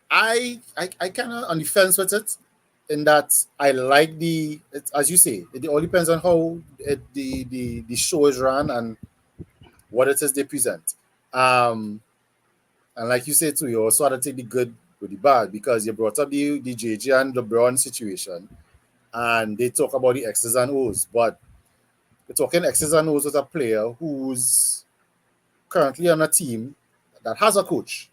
I kind of on the fence with it, in that I like as you say, it all depends on how the show is run and what it is they present. Um, and like you said too, you also have to take the good with the bad, because you brought up the JJ and LeBron situation, and they talk about the X's and O's, but we're talking X's and O's with a player who's currently on a team that has a coach,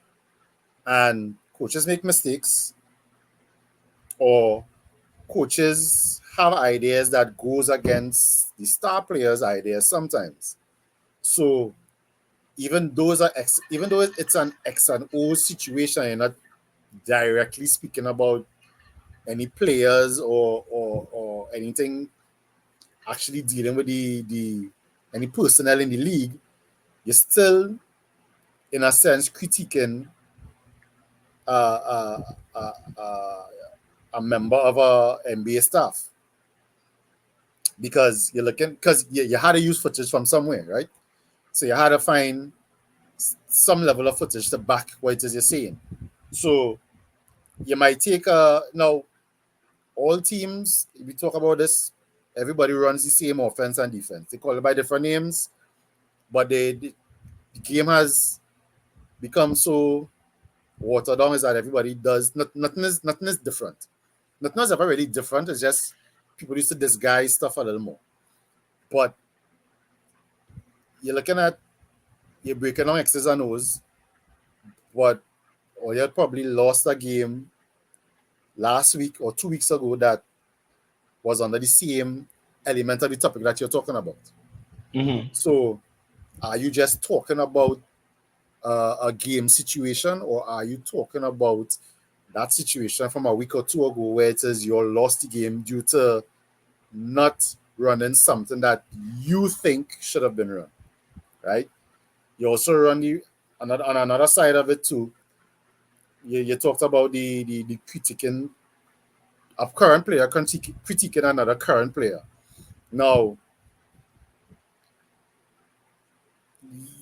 and coaches make mistakes, or coaches have ideas that goes against the star players' ideas sometimes. So even though it's an X and O situation, you're not directly speaking about any players or anything actually dealing with the any personnel in the league. You're still, in a sense, critiquing uh, uh, uh, uh, a member of a NBA staff, because you had to use footage from somewhere, right? So you had to find some level of footage to back what it is you're saying. So you might take now all teams. If we talk about this, everybody runs the same offense and defense. They call it by different names, but the game has become so watered down, is that everybody does nothing is different. Nothing is ever really different. It's just people used to disguise stuff a little more. But you're looking at you're breaking down X's and O's, but or you probably lost a game last week or 2 weeks ago that was under the same element of the topic that you're talking about. Mm-hmm. So are you just talking about a game situation, or are you talking about that situation from a week or two ago where it says you lost the game due to not running something that you think should have been run, right? You also run on another side of it too. You talked about the critiquing a current player, critiquing another current player. Now,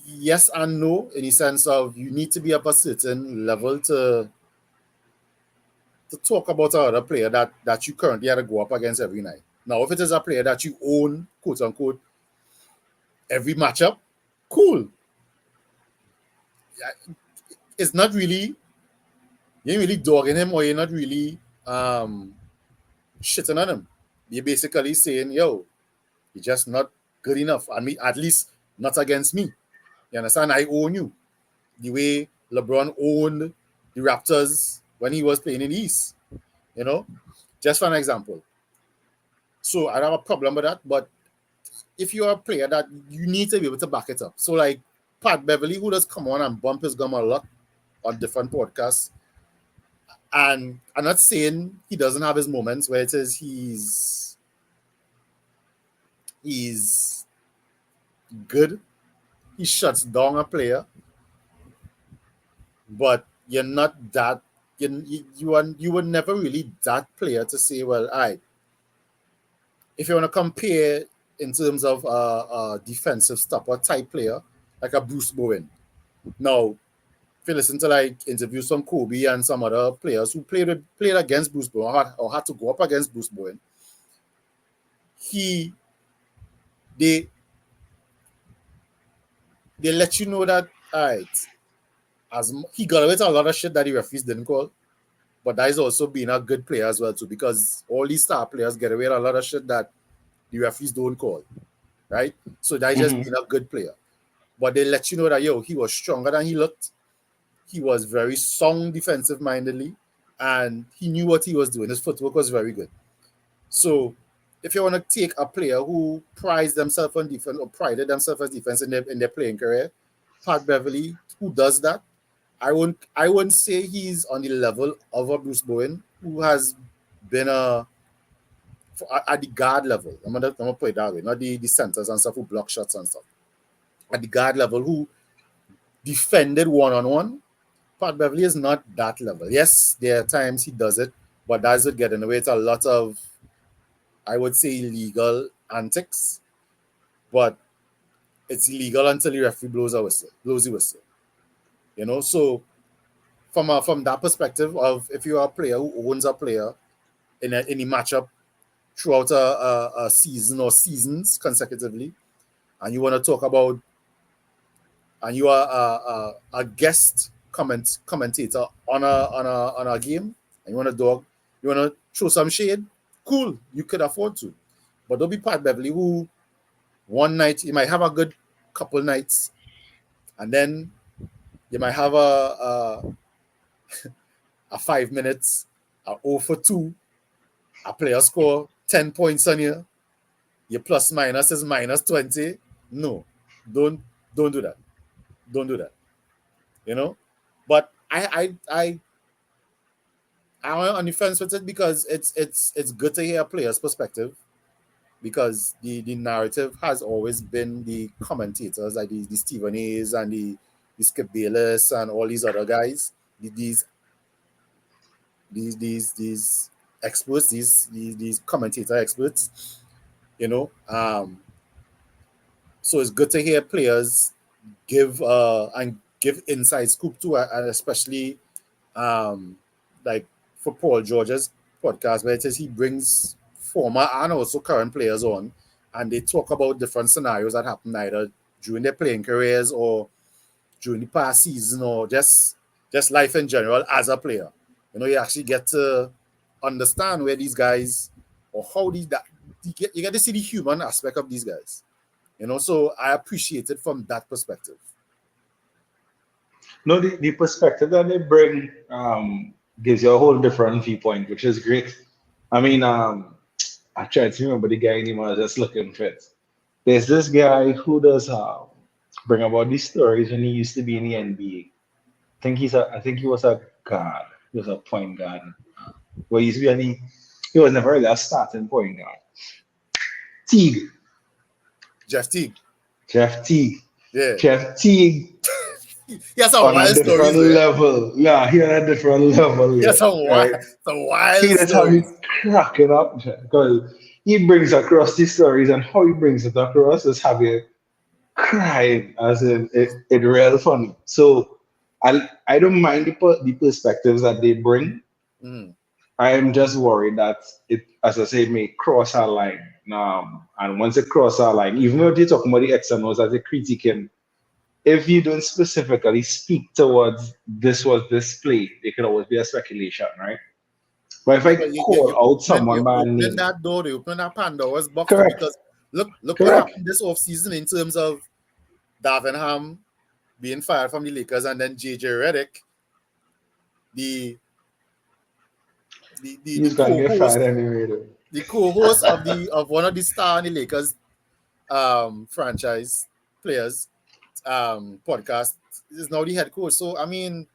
yes and no, in the sense of you need to be up a certain level to talk about another player that you currently have to go up against every night. Now, if it is a player that you own, quote unquote, every matchup, cool. It's not really, you ain't really dogging him, or you're not really shitting on him. You're basically saying, yo, you're just not good enough. I mean, at least not against me. You understand? I own you. The way LeBron owned the Raptors when he was playing in the East. You know? Just for an example. So I don't have a problem with that, but if you're a player, that you need to be able to back it up. So like Pat Beverly, who does come on and bump his gum a lot on different podcasts, and I'm not saying he doesn't have his moments where it says he's good, he shuts down a player, but you're not that you were never really that player to say, well, if you want to compare in terms of defensive stopper type player, like a Bruce Bowen. Now, if you listen to like interviews from Kobe and some other players who played against Bruce Bowen, or had to go up against Bruce Bowen, he they they let you know that, all right, he got away with a lot of shit that the referees didn't call, but that is also being a good player as well too, because all these star players get away with a lot of shit that the referees don't call, right? So that is just Mm-hmm. being a good player. But they let you know that, yo, he was stronger than he looked. He was very sound defensive mindedly, and he knew what he was doing. His footwork was very good. So if you want to take a player who prides themselves on defense or prided themselves as defense in their playing career, Pat Beverly, who does that, I wouldn't say he's on the level of a Bruce Bowen, who has been at the guard level. I'm gonna put it that way, not the centers and stuff who block shots and stuff. At the guard level, who defended one-on-one. Pat Beverly is not that level. Yes, there are times he does it, but does it get in the way? It's a lot of, I would say, illegal antics, but it's illegal until the referee blows the whistle. So from that perspective of if you are a player who owns a player in a matchup throughout a season or seasons consecutively, and you want to talk about, and you are a guest commentator on a game, and you want to throw some shade, cool, you could afford to, but don't be Pat Beverly who one night you might have a good couple nights, and then you might have a 5 minutes, a 0 for 2, a player score 10 points on you, your plus minus is minus 20. No, don't do that. Don't do that. But I'm on the fence with it because it's good to hear a player's perspective, because the narrative has always been the commentators like the Stephen A's and the Skip Bayless and all these other guys, these experts, these commentator experts, so it's good to hear players give inside scoop too, and especially like for Paul George's podcast, where it says he brings former and also current players on, and they talk about different scenarios that happen either during their playing careers or during the past season, or just life in general as a player. You actually get to understand where these guys, or how you get to see the human aspect of these guys. So I appreciate it from that perspective. No, the perspective that they bring gives you a whole different viewpoint, which is great. I mean, I tried to remember the guy name. I was just looking for it. There's this guy who does bring about these stories when he used to be in the NBA. I think he was a guard. He was a point guard. Well, he used to be he was never really a starting point guard. Teague. Jeff Teague. Yeah. Jeff Teague. Yes, a on a wild different story. level. Yeah, he on a different level. Yes, right? a wild He just have me cracking up because he brings across these stories, and how he brings it across is have you crying, as in it real funny. So I don't mind the perspectives that they bring. Mm. I am just worried that it, as I say, may cross our line. And once it cross our line, even if you're talking about the X and O's as a critiquing, if you don't specifically speak towards this was this play, there could always be a speculation, right? But if I call out someone by name, open that door, you open that Pandora's box. correct. Because look Correct. what happened this offseason in terms of Davenham being fired from the Lakers, and then JJ Redick, He's gonna get fired anyway. Though. the co-host of one of the star in the Lakers franchise players podcast, is now the head coach. So I mean,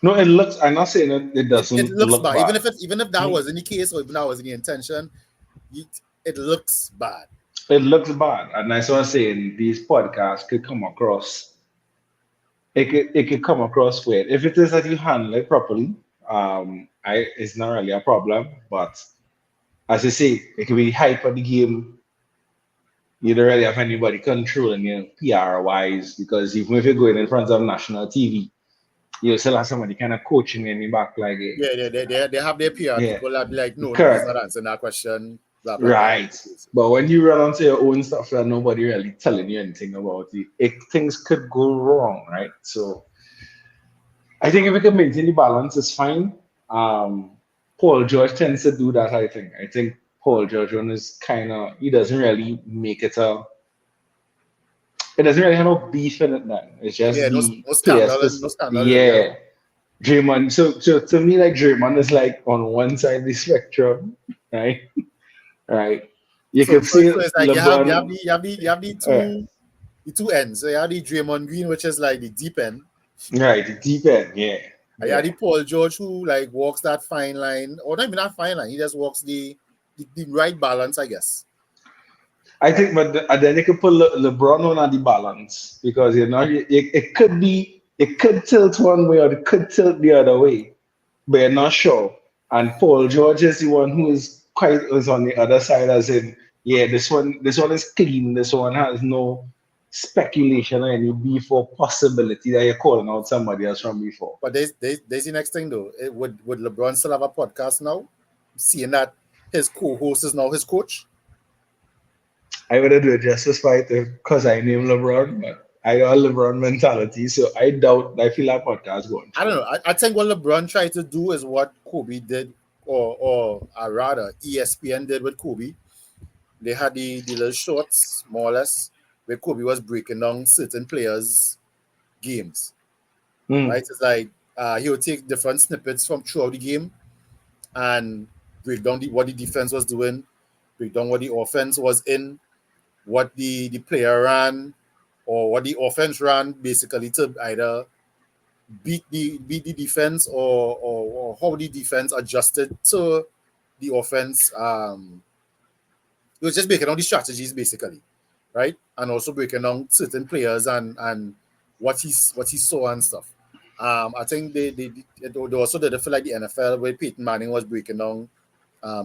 no, it looks. I'm not saying it doesn't. It looks look bad. bad. Even if that wasn't the case, or if that wasn't the intention, it looks bad. It looks bad, and that's what I'm saying. These podcasts could come across. It could come across weird if it is that you handle it properly. It's not really a problem, but as I say, it could be hype of the game. You don't really have anybody controlling you PR wise, because even if you're going in front of national TV, you still have somebody kind of coaching in the back, like They have their PR people that be like, no, correct. He's not answering that question. Blah, blah, right. Blah. But when you run onto your own stuff that nobody really telling you anything about things could go wrong, right? So I think if we can maintain the balance, it's fine. Paul George tends to do that, I think. I think Paul George is he doesn't really make it it doesn't really have no beef in it then. It's just no scandal. Yeah. Draymond. So to me, like Draymond is like on one side of the spectrum, right? Right. You So, could so, see so it's like LeBron. you have the two ends. So you have the Draymond Green, which is like the deep end. Right, the deep end. Yeah, And you have yeah. the Paul George who like walks that fine line, or not even that fine line. He just walks the right balance, I guess. I think, but and then you could put LeBron on the balance because you know it could be it could tilt one way or it could tilt the other way, but you're not sure. And Paul George is the one who is on the other side, as in, yeah, this one is clean. This one has no speculation or any beef or possibility that you're calling out somebody else from before. But there's the next thing though. Would LeBron still have a podcast now, seeing that his co-host is now his coach? I would do it justice fight because I name LeBron, but I got LeBron mentality, so I doubt I feel that podcast going I don't through. know. I think what LeBron tried to do is what Kobe did, or rather ESPN did with Kobe. They had the little shorts, more or less, where Kobe was breaking down certain players' games. Right? Mm, It's like he would take different snippets from throughout the game and break down what the defense was doing, break down what the offense was in, what the player ran, or what the offense ran, basically to either beat the defense, or how the defense adjusted to the offense. It was just breaking down the strategies basically, right? And also breaking down certain players and what he saw and stuff. I think they also did it for like the NFL where Peyton Manning was breaking down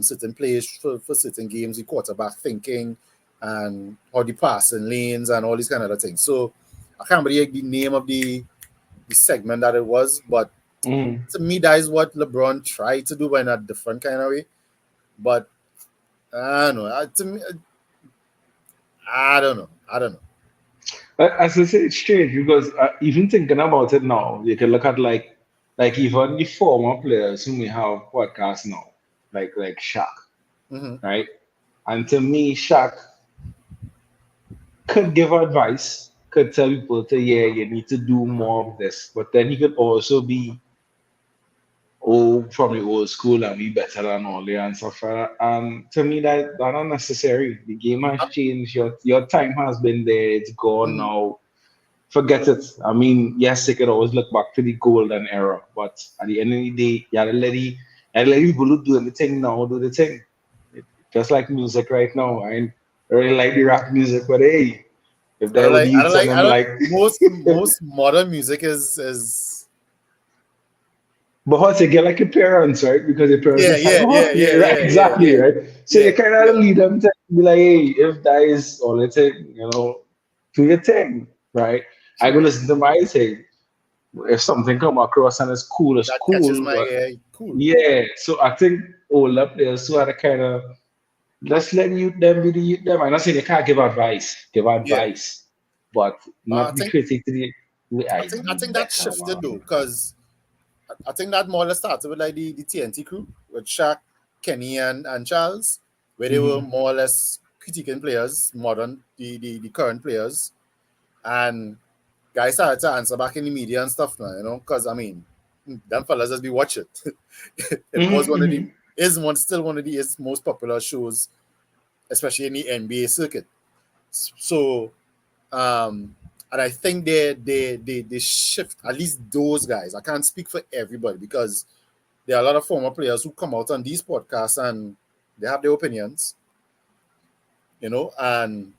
certain plays for certain games, the quarterback thinking and how the passing lanes and all these kind of other things. So I can't remember the name of the segment that it was, but mm. to me that is what LeBron tried to do, but in a different kind of way. But I don't know. To me, I don't know. I don't know. As I say, it's strange because even thinking about it now, you can look at like even the former players who may have podcasts now, like Shaq, Mm-hmm. right? And to me, Shaq could give advice, could tell people to, yeah, you need to do more of this, but then he could also be from the old school and be better than all the and stuff like that. And to me, that unnecessary. The game has changed. Your time has been there. It's gone Mm-hmm. now. Forget it. I mean, yes, they could always look back to the golden era, but at the end of the day, you gotta let people who do anything now do the thing. Just like music right now. I really like the rap music, but hey, if I there don't were the like. I don't youths and like. I them don't. like, Most modern music is but how get like your parents, right? Because your parents yeah, is like, yeah, oh, yeah, yeah, yeah, right, yeah, yeah, exactly, yeah, right? So yeah, you kind yeah. of lead them to be like, hey, if that is all it take, do your thing, right? I go True. listen to my thing. If something come across and it's cool, it's That catches cool. my But ear. Cool. yeah, so I think older players who are the kind of let's let you them be the youth them. I'm not saying you can't give Yeah. advice, but I not be think. critic to the I I think. I be think that better, shifted though, man. because I think that more or less started with like the TNT crew with Shaq, Kenny, and Charles, where they were Hmm. more or less critiquing players, modern the current players, and guys started to answer back in the media and stuff now, because I mean, them fellas just be watching. It was one of the Hmm. still one of the most popular shows, especially in the NBA circuit. So, and I think they shift at least those guys. I can't speak for everybody because there are a lot of former players who come out on these podcasts and they have their opinions, and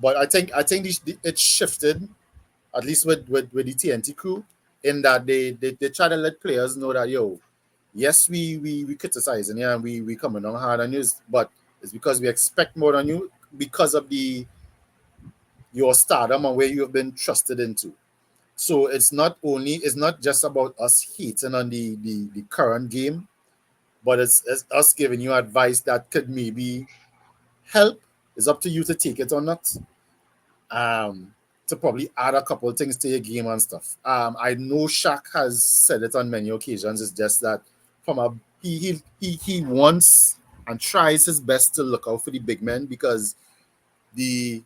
but I think it shifted at least with the TNT crew, in that they try to let players know that, yo, yes, we criticizing you, and we coming on hard on you, but it's because we expect more on you because of your stardom and where you have been trusted into. So it's not just about us hating on the current game, but it's us giving you advice that could maybe help. It's up to you to take it or not. um, to probably add a couple of things to your game and stuff. I know Shaq has said it on many occasions. It's just that from a he wants and tries his best to look out for the big men, because the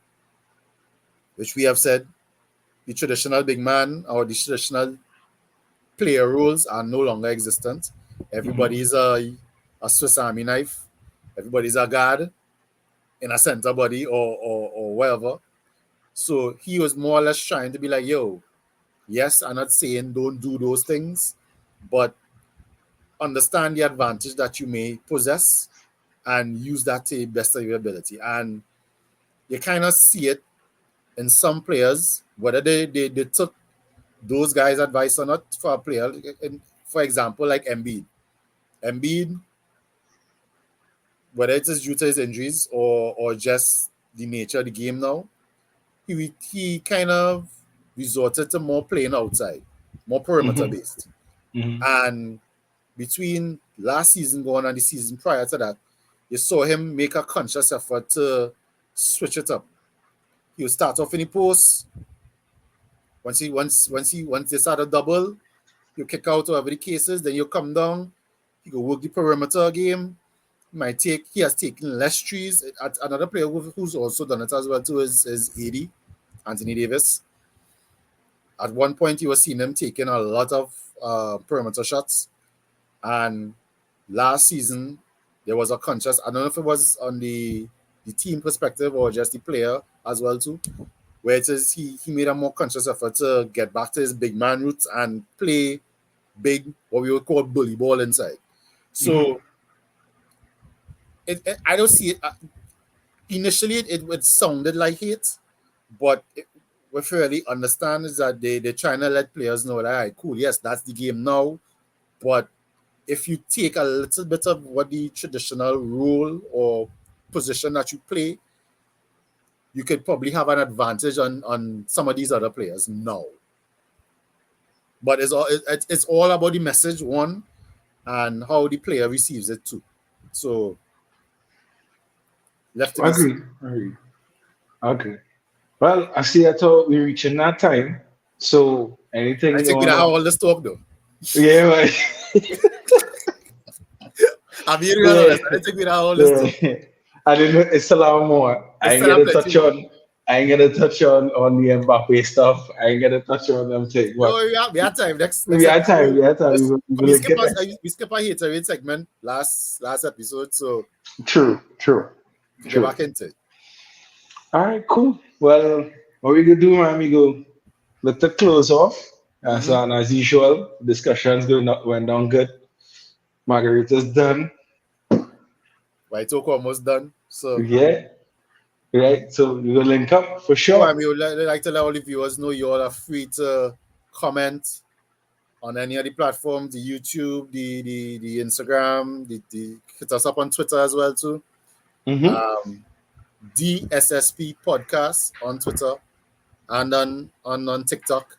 which we have said, the traditional big man, or the traditional player roles are no longer existent. Everybody's a Swiss Army knife. Everybody's a guard in a center body or wherever. So he was more or less trying to be like, yo, yes, I'm not saying don't do those things, but understand the advantage that you may possess and use that to the best of your ability. And you kind of see it in some players, whether they took those guys' advice or not for a player. For example, like Embiid. Embiid, whether it is due to his injuries or just the nature of the game now, he kind of resorted to more playing outside, more perimeter Mm-hmm. based. Mm-hmm. And between last season going and the season prior to that, you saw him make a conscious effort to switch it up. He would start off in the post. Once they start a double, you kick out whatever the case is, then you come down, you go work the perimeter game. He has taken less trees. Another player who's also done it as well too is AD, Anthony Davis. At one point, you were seeing him taking a lot of perimeter shots. And last season, there was a conscious, I don't know if it was on the team perspective or just the player as well too, where it is he made a more conscious effort to get back to his big man roots and play big, what we would call bully ball inside. Mm-hmm. So I don't see it. Initially, it sounded like hate, but what we really understand is that they're trying to let players know that, all right, cool, yes, that's the game now, but if you take a little bit of what the traditional role or position that you play, you could probably have an advantage on some of these other players now. But it's all about the message, one, and how the player receives it too. So left to be seen. Agree. Agree. Okay. Well, I see. I thought we're reaching that time. So I anything you think we don't have wanna? all this talk though. Yeah. Right. I'm being real Yeah. honest. I think we don't have all this talk. Yeah. I didn't. It's a lot more. I It's ain't still a gonna plenty touch more. on. I ain't gonna touch on the Mbappe stuff. I ain't gonna touch on them things. No, But we have time. Next we had time. episode. We had time. Yes. We will link it. We skip a Hateraid segment last episode, so True. True. to get True. back into it. All right. Cool. Well, what we gonna do, man? We go. Let the close off. Mm-hmm. So, and as usual, discussions went down good. Margarita's done. Right, talk almost done. So Yeah. Right. So we will link up for no, I sure. mean, would like to let all the viewers know you all are free to comment on any of the platforms, the YouTube, the Instagram, the hit us up on Twitter as well too. Mm-hmm. The SSP Podcast on Twitter and on TikTok.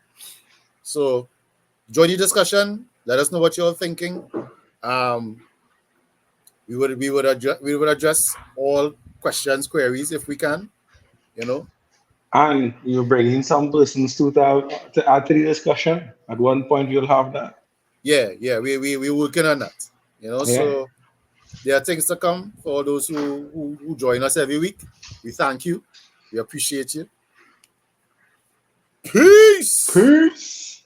So join the discussion. Let us know what you're thinking. Um, we would address all questions, queries if we can. You know, And you're bringing some persons to add to the discussion. At one point, you'll have that. yeah, we working on that. You know, Yeah. so there are things to come for those who join us every week. We thank you. We appreciate you. Peace. Peace.